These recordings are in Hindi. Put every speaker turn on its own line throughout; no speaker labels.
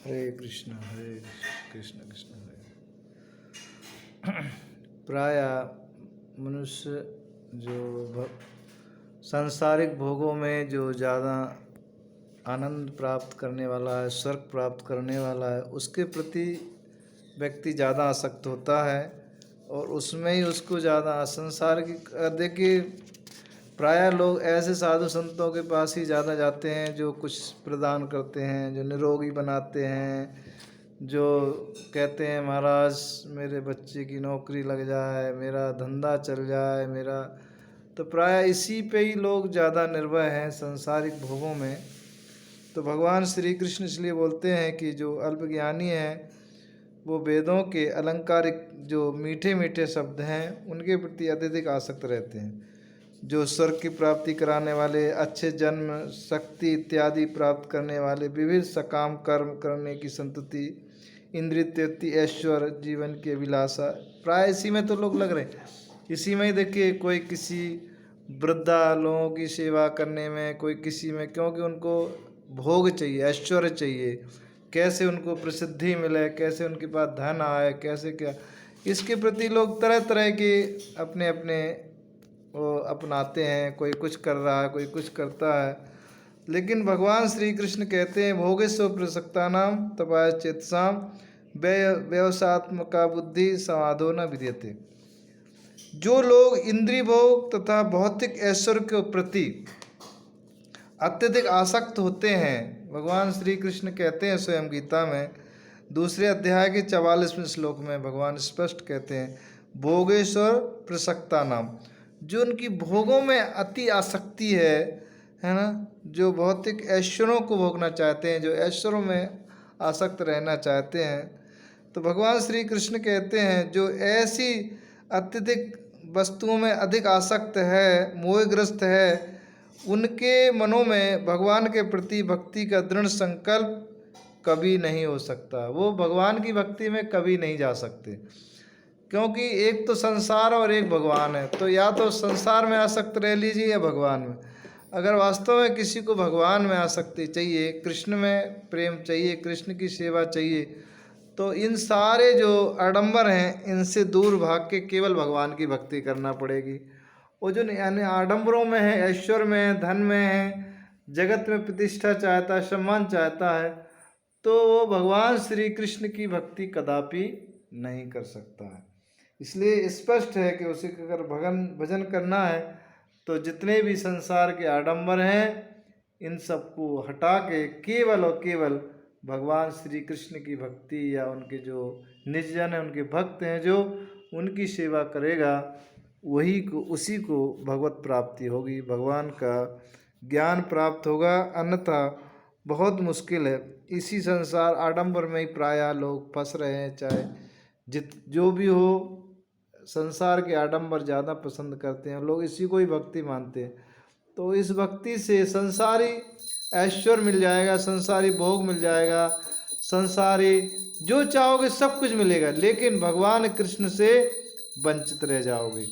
हरे कृष्ण कृष्ण कृष्ण हरे। प्राय मनुष्य जो सांसारिक भोगों में जो ज़्यादा आनंद प्राप्त करने वाला है, स्वर्ग प्राप्त करने वाला है, उसके प्रति व्यक्ति ज़्यादा आसक्त होता है और उसमें ही उसको ज़्यादा संसार की देखिए प्रायः लोग ऐसे साधु संतों के पास ही ज़्यादा जाते हैं जो कुछ प्रदान करते हैं, जो निरोगी बनाते हैं, जो कहते हैं महाराज मेरे बच्चे की नौकरी लग जाए, मेरा धंधा चल जाए, मेरा तो प्रायः इसी पे ही लोग ज़्यादा निर्भर हैं सांसारिक भोगों में। तो भगवान श्री कृष्ण इसलिए बोलते हैं कि जो अल्पज्ञानी हैं वो वेदों के अलंकारिक जो मीठे मीठे शब्द हैं उनके प्रति अत्यधिक आसक्त रहते हैं। जो स्वर्ग की प्राप्ति कराने वाले, अच्छे जन्म, शक्ति इत्यादि प्राप्त करने वाले, विविध सकाम कर्म करने की संतति, इंद्रिय तृप्ति, ऐश्वर्य, जीवन की अभिलाषा, प्राय इसी में तो लोग लग रहे हैं। इसी में ही देखिए कोई किसी वृद्धा लोगों की सेवा करने में, कोई किसी में, क्योंकि उनको भोग चाहिए, ऐश्वर्य चाहिए, कैसे उनको प्रसिद्धि मिले, कैसे उनके पास धन आए, कैसे क्या, इसके प्रति लोग तरह तरह के अपने अपने वो अपनाते हैं। कोई कुछ कर रहा है, कोई कुछ करता है, लेकिन भगवान श्री कृष्ण कहते हैं भोगेश्व प्रसक्ता नाम तपाय चेतसाम व्यवसात्मका बुद्धि समाधो न विद्यते। जो लोग इंद्रिय भोग तथा भौतिक ऐश्वर्य के प्रति अत्यधिक आसक्त होते हैं, भगवान श्री कृष्ण कहते हैं स्वयं गीता में 2 अध्याय के 44वें श्लोक में भगवान स्पष्ट कहते हैं भोगेश्वर प्रसक्ता नाम, जो उनकी भोगों में अति आसक्ति है ना, जो भौतिक ऐश्वर्यों को भोगना चाहते हैं, जो ऐश्वर्यों में आसक्त रहना चाहते हैं, तो भगवान श्री कृष्ण कहते हैं जो ऐसी अत्यधिक वस्तुओं में अधिक आसक्त है, मोहग्रस्त है, उनके मनों में भगवान के प्रति भक्ति का दृढ़ संकल्प कभी नहीं हो सकता। वो भगवान की भक्ति में कभी नहीं जा सकते, क्योंकि एक तो संसार और एक भगवान है। तो या तो संसार में आसक्त रह लीजिए या भगवान में। अगर वास्तव में किसी को भगवान में आसक्ति चाहिए, कृष्ण में प्रेम चाहिए, कृष्ण की सेवा चाहिए, तो इन सारे जो आडंबर हैं इनसे दूर भाग के केवल भगवान की भक्ति करना पड़ेगी। वो जो यानी आडंबरों में है, ऐश्वर्य में है, धन में है, जगत में प्रतिष्ठा चाहता है, सम्मान चाहता है, तो वो भगवान श्री कृष्ण की भक्ति कदापि नहीं कर सकता है। इसलिए स्पष्ट है कि उसे अगर भजन करना है तो जितने भी संसार के आडंबर हैं इन सबको हटा के केवल और केवल भगवान श्री कृष्ण की भक्ति या उनके जो निज जन हैं, उनके भक्त हैं, जो उनकी सेवा करेगा वही को, उसी को भगवत प्राप्ति होगी, भगवान का ज्ञान प्राप्त होगा। अन्यथा बहुत मुश्किल है। इसी संसार आडंबर में ही प्रायः लोग फंस रहे हैं। चाहे जो भी हो, संसार के आडंबर ज़्यादा पसंद करते हैं लोग, इसी को ही भक्ति मानते हैं। तो इस भक्ति से संसारी ऐश्वर्य मिल जाएगा, संसारी भोग मिल जाएगा, संसारी जो चाहोगे सब कुछ मिलेगा, लेकिन भगवान कृष्ण से वंचित रह जाओगे।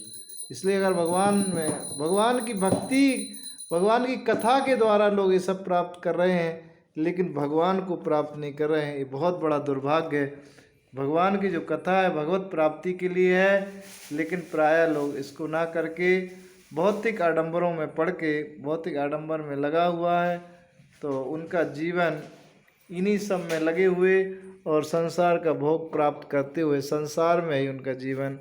इसलिए अगर भगवान की भक्ति, भगवान की कथा के द्वारा लोग ये सब प्राप्त कर रहे हैं लेकिन भगवान को प्राप्त नहीं कर रहे हैं, ये बहुत बड़ा दुर्भाग्य है। भगवान की जो कथा है भगवत प्राप्ति के लिए है, लेकिन प्रायः लोग इसको ना करके भौतिक आडंबरों में पड़ के भौतिक आडंबर में लगा हुआ है, तो उनका जीवन इन्हीं सब में लगे हुए और संसार का भोग प्राप्त करते हुए संसार में ही उनका जीवन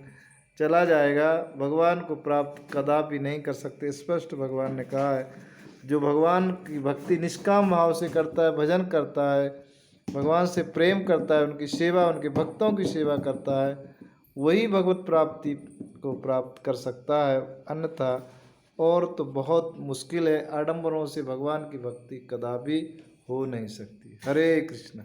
चला जाएगा। भगवान को प्राप्त कदापि नहीं कर सकते। स्पष्ट भगवान ने कहा है जो भगवान की भक्ति निष्काम भाव से करता है, भजन करता है, भगवान से प्रेम करता है, उनकी सेवा, उनके भक्तों की सेवा करता है, वही भगवत प्राप्ति को प्राप्त कर सकता है। अन्यथा और तो बहुत मुश्किल है। आडंबरों से भगवान की भक्ति कदापि हो नहीं सकती। हरे कृष्ण।